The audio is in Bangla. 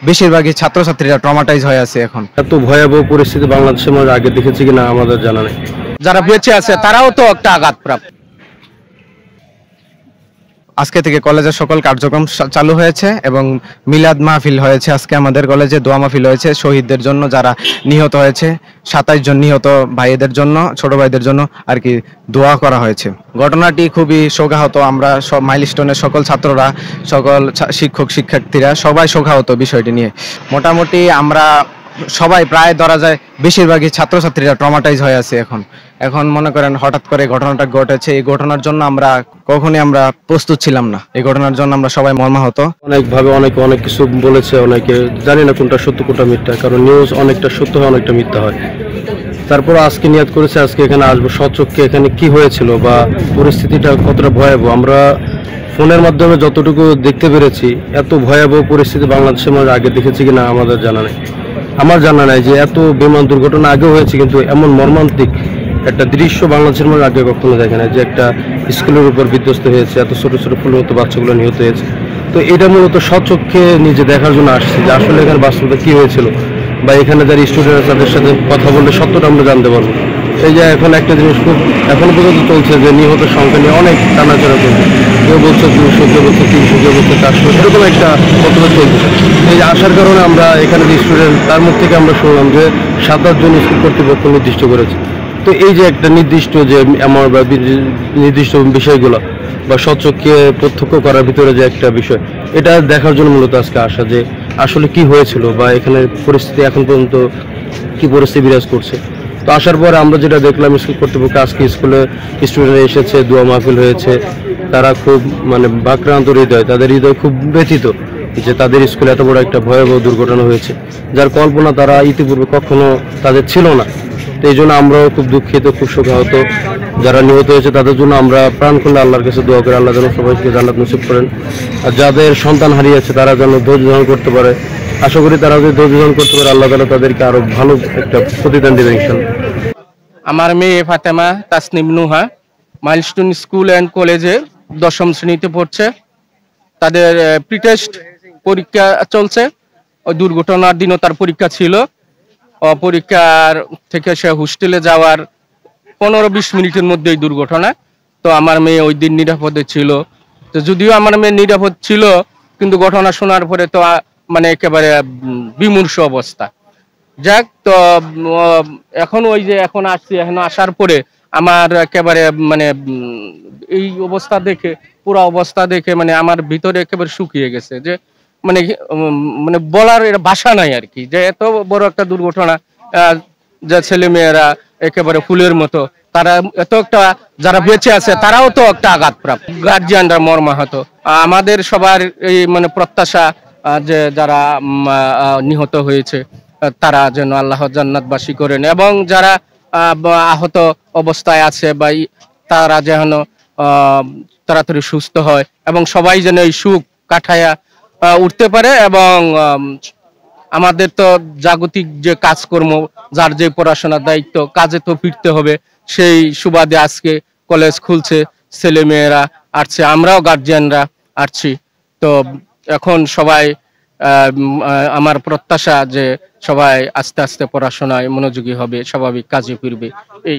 বেশিরভাগই ছাত্রছাত্রীরা ট্রমাটাইজ হয়ে আছে এখন। এত ভয়াবহ পরিস্থিতি বাংলাদেশের মধ্যে আগে দেখেছি কিনা আমাদের জানা নেই। যারা বেঁচে আছে তারাও তো একটা আঘাতপ্রাপ্ত। আজকে থেকে কলেজের সকল কার্যক্রম চালু হয়েছে এবং মিলাদ মাহফিল হয়েছে। আজকে আমাদের কলেজে দোয়া মাহফিল হয়েছে শহীদদের জন্য, যারা নিহত হয়েছে 27 জন নিহত ভাইদের জন্য, ছোট ভাইদের জন্য আর কি দোয়া করা হয়েছে। ঘটনাটি খুবই শোকাহত। আমরা সব মাইলস্টোনের সকল ছাত্ররা, সকল শিক্ষক শিক্ষার্থীরা সবাই শোকাহত বিষয়টি নিয়ে। মোটামুটি আমরা সবাই প্রায় ধরা যায় বেশিরভাগই ছাত্রছাত্রীরা ট্রমাটাইজ হয়ে আছে এখন মনে করেন হঠাৎ করে ঘটনাটা ঘটেছে। এই ঘটনার জন্য আমরা কখনোই আমরা প্রস্তুত ছিলাম না। এই ঘটনার জন্য আমরা সবাই মর্মাহত। অনেকভাবে অনেক কিছু বলেছে, অনেকে জানি না কোনটা সত্য কোনটা মিথ্যা, কারণ নিউজ অনেকটা সত্য হয় অনেকটা মিথ্যা হয়। তারপর আজকে নিয়াত করেছে আজকে এখানে আসবো, স্বচক্ষে এখানে কি হয়েছিল বা পরিস্থিতিটা কতটা ভয়াবহ আমরা ফোনের মাধ্যমে যতটুকু দেখতে পেরেছি। এত ভয়াবহ পরিস্থিতি বাংলাদেশের মধ্যে আগে দেখেছি কিনা আমাদের জানা নেই। আমার জানা নাই যে এত বিমান দুর্ঘটনা আগেও হয়েছে, কিন্তু এমন মর্মান্তিক একটা দৃশ্য বাংলাদেশের মধ্যে আগে কখনো দেখে না, যে একটা স্কুলের উপর বিধ্বস্ত হয়েছে, এত ছোট ছোট ফুলের মতো বাচ্চাগুলো নিহত হয়েছে। তো এটা মূলত স্বচক্ষে নিজে দেখার জন্য আসছে যে আসলে এখানে বাস্তবতা কি হয়েছিল, বা এখানে যারা স্টুডেন্ট তাদের সাথে কথা বললে সত্যটা আমরা জানতে পারবো। এই যে এখন একটা জিনিস খুব এখনো পর্যন্ত চলছে যে নিহতের সংখ্যা নিয়ে অনেক টানাচড়া চলছে, কেউ বলছে 200, কেউ বলছে 300, কেউ বলছে 400, এরকম একটা কতটা চলছে। এই যে আসার কারণে আমরা এখানে যে স্টুডেন্ট তার মুখ থেকে আমরা শুনলাম যে 7-8 জন স্কুল কর্তৃপক্ষ নির্দিষ্ট করেছে। তো এই যে একটা নির্দিষ্ট যে আমার বা নির্দিষ্ট বিষয়গুলো বা স্বচক্ষে প্রত্যক্ষ করার ভিতরে যে একটা বিষয়, এটা দেখার জন্য মূলত আজকে আসা, যে আসলে কি হয়েছিল বা এখানে পরিস্থিতি এখন পর্যন্ত কি পরিস্থিতি বিরাজ করছে। তো আসার পরে আমরা যেটা দেখলাম, স্কুল কর্তৃপক্ষ আজকে স্কুলে স্টুডেন্ট এসেছে, দোয়া মাহফিল হয়েছে, তারা খুব ভাক্রান্ত হৃদয়, তাদের হৃদয় খুব ব্যথিত যে তাদের স্কুলে এত বড় একটা ভয়াবহ দুর্ঘটনা হয়েছে, যার কল্পনা তারা ইতিপূর্বে কখনো তাদের ছিল না। তো এই জন্য আমরাও খুব দুঃখিত, খুব শোকাহত। যারা নিহত হয়েছে তাদের জন্য আমরা প্রাণ খুলে আল্লাহর কাছে দোয়া করি, আল্লাহ যেন সবাইকে জান্নাত নসিব করেন। আর যাদের সন্তান হারিয়েছে তারা যেন ধৈর্য ধারণ করতে পারে। আশা করি তারা যদি ধৈর্য ধারণ করতে পারে, আল্লাহ তাআলা তাদেরকে আরো ভালো একটা প্রতিদান দেবেন ইনশাআল্লাহ। আমার মেয়ে Fatema Tasnim Nuha milestone school and কলেজে 10ম শ্রেণীতে পড়ছে। তাদের প্রিটেস্ট পরীক্ষা চলছে। ওই দুর্ঘটনার দিনও তার পরীক্ষা ছিল। পরীক্ষার থেকে সে হোস্টেলে যাওয়ার 15-20 মিনিটের মধ্যেই দুর্ঘটনা। তো আমার মেয়ে ওই দিন নিরাপদে ছিল। তো যদিও আমার মেয়ে নিরাপদ ছিল, কিন্তু ঘটনা শোনার পরে তো একেবারে বিমূর্ষ অবস্থা। যাক, তো এখন ওই যে এখন আসছি, এখন আসার পরে আমার একেবারে এই অবস্থা দেখে, পুরো অবস্থা দেখে আমার ভিতরে একেবারে শুকিয়ে গেছে। যে বলার ভাষা নাই আর কি, যে এত বড় একটা দুর্ঘটনা, যে ছেলে মেয়েরা একেবারে ফুলের মতো, তারা এত একটা, যারা বেঁচে আছে তারাও তো একটা আঘাতপ্রাপ্ত, গার্জিয়ানরা মর্মাহত। আমাদের সবার এই প্রত্যাশা যে যারা নিহত হয়েছে তারা যেন আল্লাহ জান্নাতবাসী করেন, এবং যারা আহত অবস্থায় আছে বা তারা যেন তাড়াতাড়ি সুস্থ হয়, এবং সবাই যেন এই সুখ কাটায়া উঠতে পারে। এবং আমাদের তো জাগতিক যে কাজকর্ম, যার যে পড়াশোনার দায়িত্ব, কাজে তো ফিরতে হবে। সেই সুবাদে আজকে কলেজ খুলছে, ছেলে মেয়েরা আসছে, আমরাও গার্জিয়ানরা আসছি। তো এখন সবাই আমার প্রত্যাশা যে সবাই আস্তে আস্তে পড়াশোনায় মনোযোগী হবে, স্বাভাবিক কাজে ফিরবে। এই